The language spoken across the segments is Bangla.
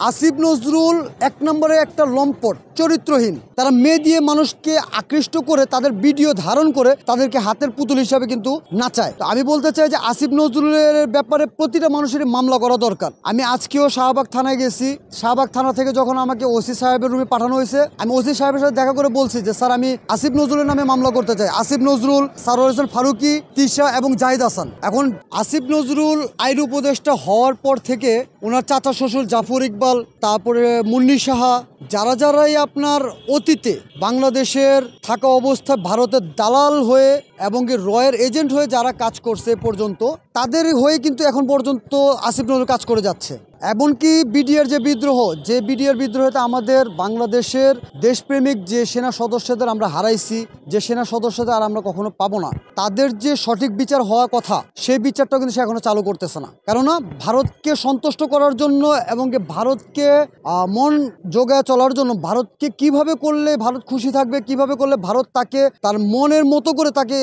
আসিফ নজরুল এক নম্বরে একটা লম্পট, চরিত্রহীন। তারা মেয়ে দিয়ে মানুষকে আকৃষ্ট করে তাদের ভিডিও ধারণ করে তাদেরকে হাতের পুতুল হিসাবে কিন্তু নাচায়। তো আমি বলতে চাই যে আসিফ নজরুলের ব্যাপারে প্রতিটা মানুষেরই মামলা করা দরকার। আমি আজকেও শাহবাগ থানায় গেছি। শাহবাগ থানা থেকে যখন আমাকে ওসি সাহেবের রুমে পাঠানো হয়েছে, আমি ওসি সাহেবের সাথে দেখা করে বলছি যে স্যার, আমি আসিফ নজরুলের নামে মামলা করতে চাই। আসিফ নজরুল, সারোয়ার হোসেন ফারুকি, তিশা এবং জাহিদ হাসান। এখন আসিফ নজরুল আইন উপদেষ্টা হওয়ার পর থেকে ওনার চাচা শ্বশুর জাফর ইকবাল, তারপরে মুন্নি সাহা, যারাই আপনার অতীতে বাংলাদেশের থাকা অবস্থায় ভারতের দালাল হয়ে এবং রয়ের এজেন্ট হয়ে যারা কাজ করছে পর্যন্ত, তাদের হয়ে কিন্তু এখন পর্যন্ত আসিফ নজরুল কাজ করে যাচ্ছে। এমনকি বিডিআর যে বিদ্রোহতে আমাদের বাংলাদেশের দেশপ্রেমিক যে সেনা সদস্যদের আমরা হারাইছি, যে সেনা সদস্যদের আর আমরা কখনো পাবো না, তাদের যে সঠিক বিচার হওয়া কথা সেই বিচারটা কিন্তু সে এখনো চালু করতেছে না। কেননা ভারতকে সন্তুষ্ট করার জন্য এবং ভারতকে মন যোগায় চলার জন্য, ভারতকে কিভাবে করলে ভারত খুশি থাকবে, কিভাবে করলে ভারত তাকে তার মনের মতো করে তাকে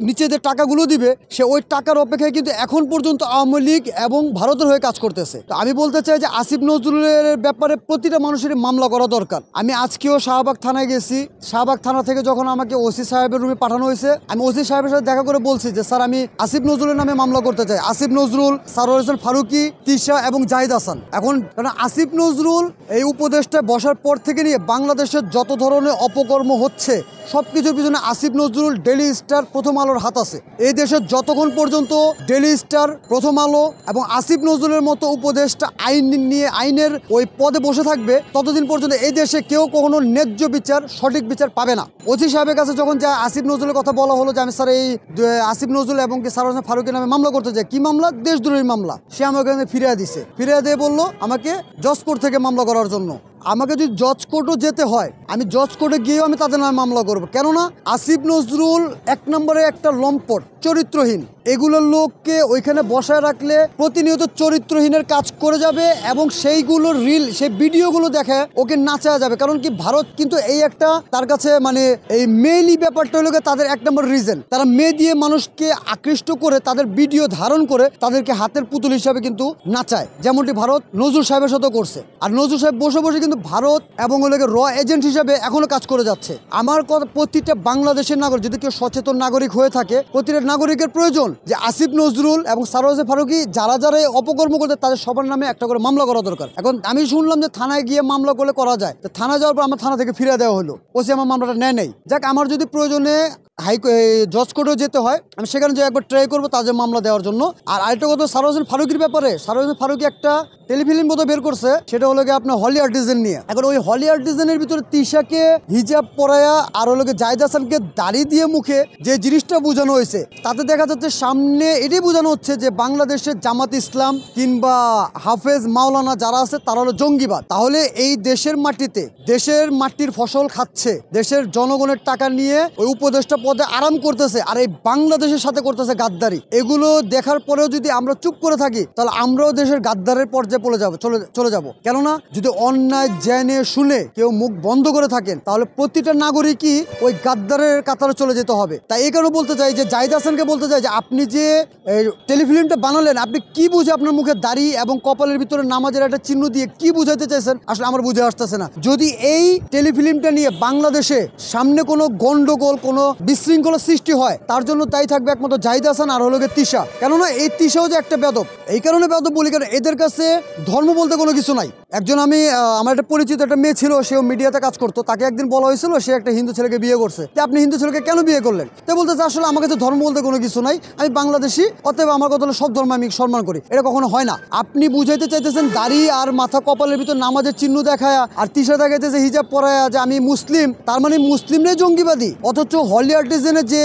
নিচে যে টাকাগুলো দিবে, সে ওই টাকার অপেক্ষায় কিন্তু এখন পর্যন্ত আওয়ামী লীগ এবং ভারতের হয়ে কাজ করতেছে। তো আমি বলতে চাই যে আসিফ নজরুলের ব্যাপারে প্রতিটা মানুষেরই মামলা করা দরকার। আমি আজকেও শাহবাগ থানায় গেছি। শাহবাগ থানা থেকে যখন আমাকে ওসি সাহেবের রুমে পাঠানো হয়েছে, আমি ওসি সাহেবের সাথে দেখা করে বলছি যে স্যার, আমি আসিফ নজরুলের নামে মামলা করতে চাই। আসিফ নজরুল, সারোয়ার হোসেন ফারুকি, তিশা এবং জাহিদ হাসান। এখন কারণ আসিফ নজরুল এই উপদেষ্টায় বসার পর থেকে নিয়ে বাংলাদেশের যত ধরনের অপকর্ম হচ্ছে সব কিছুর পিছনে আসিফ নজরুল, ডেইলি স্টার, প্রথম আলোর হাত আছে। এই দেশের যতক্ষণ পর্যন্ত ডেইলি স্টার, প্রথম আলো এবং আসিফ নজরুলের মতো উপদেষ্টা আইন নিয়ে আইনের ওই পদে বসে থাকবে, ততদিন পর্যন্ত এই দেশে কেউ কখনো ন্যায্য বিচার, সঠিক বিচার পাবে না। ওসি সাহেবের কাছে যখন যা আসিফ নজরুলের কথা বলা হলো যে আমি স্যার এই আসিফ নজরুল এবং সারোয়ার হোসেন ফারুকের নামে মামলা করতে চাই, কি মামলা? দেশদ্রোহী মামলা। সে আমাকে ফিরিয়ে দিছে, ফিরিয়ে দিয়ে বললো আমাকে জজ কোর্ট থেকে মামলা করার জন্য। আমাকে যদি জজ কোর্টও যেতে হয়, আমি জজ কোর্টে গিয়েও আমি তাদের নামে মামলা করবো। কেননা আসিফ নজরুল এক নম্বরে একটা লম্পট, চরিত্রহীন। এগুলোর লোককে ওইখানে বসায় রাখলে প্রতিনিয়ত চরিত্রহীনের কাজ করে যাবে এবং সেইগুলোর সেই ভিডিওগুলো দেখে ওকে নাচা যাবে। কারণ কি, ভারত কিন্তু এই একটা তার কাছে মানে এই মেইলি ব্যাপারটা হলো তাদের এক নম্বর রিজন। তারা মেয়ে দিয়ে মানুষকে আকৃষ্ট করে তাদের ভিডিও ধারণ করে তাদেরকে হাতের পুতুল হিসাবে কিন্তু নাচায়, যেমনটি ভারত নজরুল সাহেবের সাথে করছে। আর নজরুল সাহেব বসে বসে কিন্তু ভারত এবং র এজেন্ট হিসাবে এখনো কাজ করে যাচ্ছে। আমার কথা, প্রতিটা বাংলাদেশের নাগরিক যদি কেউ সচেতন নাগরিক হয়ে থাকে, প্রতিটা নাগরিকের প্রয়োজন যে আসিফ নজরুল এবং সারোয়ার হোসেন ফারুকি যারা অপকর্ম করতে তাদের সবার নামে একটা করে মামলা করা দরকার। এখন আমি শুনলাম যে থানায় গিয়ে মামলা করলে করা যায়, তো থানায় যাওয়ার পর আমার থানা থেকে ফিরে দেওয়া হলো, ওসি আমার মামলাটা নেই। যাক, আমার যদি প্রয়োজনে জজ কোর্টেও যেতে হয়, আমি সেখানে যে একবার ট্রাই করবো তাদের মামলা দেওয়ার জন্য। আর আরেকটা কথা, সারোয়ার হোসেন ফারুকির ব্যাপারে, সারোয়ার হোসেন ফারুকি একটা টেলিফিল্ম বোধহয় বের করছে, সেটা হলো আপনার হলি আর্টিজেন নিয়ে। এখন ওই হলি আর্টিজেনের ভিতরে তিশাকে হিজাব পরায়া আর জাহিদ হাসানকে দাড়ি দিয়ে মুখে যে জিনিসটা বোঝানো হয়েছে, তাতে দেখা যাচ্ছে সামনে এটাই বোঝানো হচ্ছে যে বাংলাদেশের জামাত ইসলাম কিংবা হাফেজ মাওলানা যারা আছে তারা হলো জঙ্গিবাদ। তাহলে এই দেশের মাটিতে, দেশের মাটির ফসল খাচ্ছে, দেশের জনগণের টাকা নিয়ে ওই উপদেষ্টা পদে আরাম করতেছে, আর এই বাংলাদেশের সাথে করতেছে গাদ্দারি। এগুলো দেখার পরেও যদি আমরা চুপ করে থাকি, তাহলে আমরাও দেশের গাদ্দারের পর্যায়ে চলে যাব। কেননা যদি অন্যায় জেনে শুনে কেউ মুখ বন্ধ করে থাকেন, তাহলে প্রতিটা নাগরিকই ওই গাদ্দারের কাতারে চলে যেতে হবে। তাই এই কারণে বলতে চাই যে জাহিদ হাসানকে বলতে চাই যে আপনি যে টেলিফিল্মটা বানালেন, আপনি কি বুঝে আপনার মুখে দাড়ি এবং কপালের ভিতরে নামাজের একটা চিহ্ন দিয়ে কি বুঝাইতে চাইছেন, আসলে আমার বুঝে আসতেছে না। যদি এই টেলিফিল্মটা নিয়ে বাংলাদেশে সামনে কোনো গন্ডগোল, কোনো বিশৃঙ্খলা সৃষ্টি হয়, তার জন্য দায়ী থাকবে একমাত্র জাহিদ হাসান আর হলো তিশা। কেননা এই তিশাও যে একটা বেদব, এই কারণে বেদব বলি কারণ এদের কাছে ধর্ম বলতে কোনো কিছু নাই। একজন আমার একটা পরিচিত একটা মেয়ে ছিল, সেও মিডিয়াতে কাজ করতো, তাকে একদিন বলা হয়েছিল সে একটা হিন্দু ছেলেকে বিয়ে করছে, যে আপনি হিন্দু ছেলেকে কেন বিয়ে করলেন? তো বলতেছে আসলে আমার কাছে ধর্ম বলতে কোনো কিছু নাই, আমি বাংলাদেশি, অতএব আমার কথা হলো সব ধর্ম আমি সম্মান করি। এটা কখনো হয় না। আপনি বুঝাইতে চাইতেছেন দাড়ি আর মাথা কপালের ভিতর নামাজের চিহ্ন দেখায়, আর তিশা দেখাইতেছে হিজাব পরায়া যে আমি মুসলিম, তার মানে মুসলিমরাই জঙ্গিবাদী। অথচ হলি আর্টিজেনে যে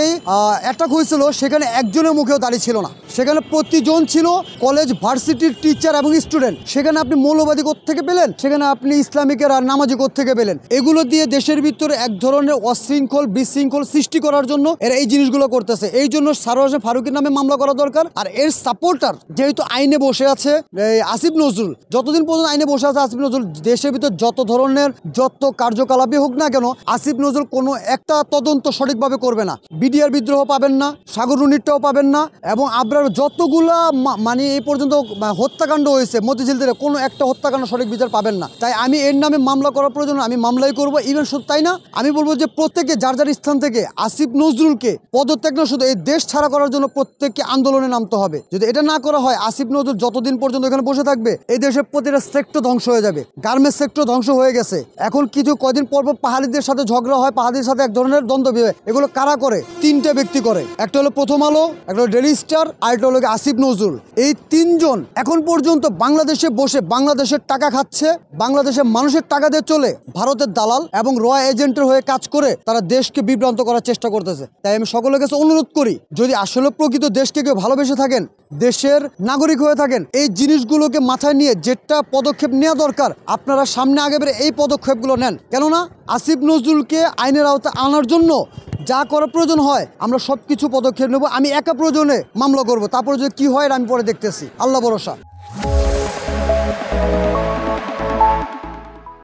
অ্যাটাক হয়েছিল সেখানে একজনের মুখেও দাড়ি ছিল না, সেখানে প্রতিজন ছিল কলেজ ভার্সিটির টিচার এবং স্টুডেন্ট। সেখানে আপনি মৌলবাদী কোত্থেকে পেলেন? সেখানে আপনি ইসলামিকের আর নামাজি কোত্থেকে পেলেন? এগুলো দিয়ে দেশের ভিতরে এক ধরনের অশৃঙ্খল বিশৃঙ্খল সৃষ্টি করার জন্য এরা এই জিনিসগুলো করতেছে। এই জন্য সারোয়ার হোসেন ফারুকি ফারুকের নামে মামলা করা দরকার। আর এর সাপোর্টার যেহেতু আইনে বসে আছে এই আসিফ নজরুল, যতদিন পর্যন্ত আইনে বসে আছে আসিফ নজরুল, দেশের ভিতর যত ধরনের যত কার্যকলাপই হোক না কেন, আসিফ নজরুল কোনো একটা তদন্ত সঠিকভাবে করবে না। বিডিআর বিদ্রোহ পাবেন না, সাগর রুনিরটাও পাবেন না, এবং আবরার যতগুলা মানে এই পর্যন্ত হত্যাকাণ্ড হয়েছে মতিঝিল থেকে, কোনো একটা হত্যাকাণ্ড সঠিক বিচার পাবেন না। তাই আমি এর নামে মামলা করার প্রয়োজন, আমি মামলাই করবো। ইভেন শুধু তাই না, আমি বলবো যে প্রত্যেকে যার যার স্থান থেকে আসিফ নজরুলকে পদত্যাগ না শুধু এই দেশ ছাড়া করার জন্য প্রত্যেককে আন্দোলনে নামতে হবে। যদি এটা না করা হয়, আসিফ নজরুল যতদিন পর্যন্ত এখানে বসে থাকবে, এই দেশের প্রতিটা সেক্টর ধ্বংস হয়ে যাবে। গার্মেন্টস সেক্টর ধ্বংস হয়ে গেছে, এখন কিছু কদিন পর পাহাড়িদের সাথে ঝগড়া হয়, পাহাড়িদের সাথে এক ধরনের দ্বন্দ্ব বিবাদ, এগুলো কারা করে? তিনটে ব্যক্তি করে। একটা হলো প্রথম আলো, একটা হলো ডেইলি স্টার, আর একটা হলো আসিফ নজরুল। এই তিনজন এখন পর্যন্ত বাংলাদেশে বসে বাংলাদেশের টাকা খাচ্ছে, বাংলাদেশের মানুষের টাকা দিয়ে চলে, ভারতের দালাল এবং রয় এজেন্টের হয়ে কাজ করে তারা দেশকে বিভ্রান্ত করার চেষ্টা করতেছে। তাই আমি সকলের কাছে অনুরোধ করি, যদি আসলে প্রকৃত দেশকে কেউ ভালোবেসে থাকেন, দেশের নাগরিক হয়ে থাকেন, এই জিনিসগুলোকে মাথায় নিয়ে যেটা পদক্ষেপ নেওয়া দরকার আপনারা সামনে আগে বেড়ে এই পদক্ষেপগুলো নেন। কেননা আসিফ নজরুলকে আইনের আওতায় আনার জন্য যা করার প্রয়োজন হয় আমরা সব কিছু পদক্ষেপ নেব। আমি একা প্রয়োজনে মামলা করব, তারপরে যদি কী হয় আমি পরে দেখতেছি। আল্লাহ ভরসা।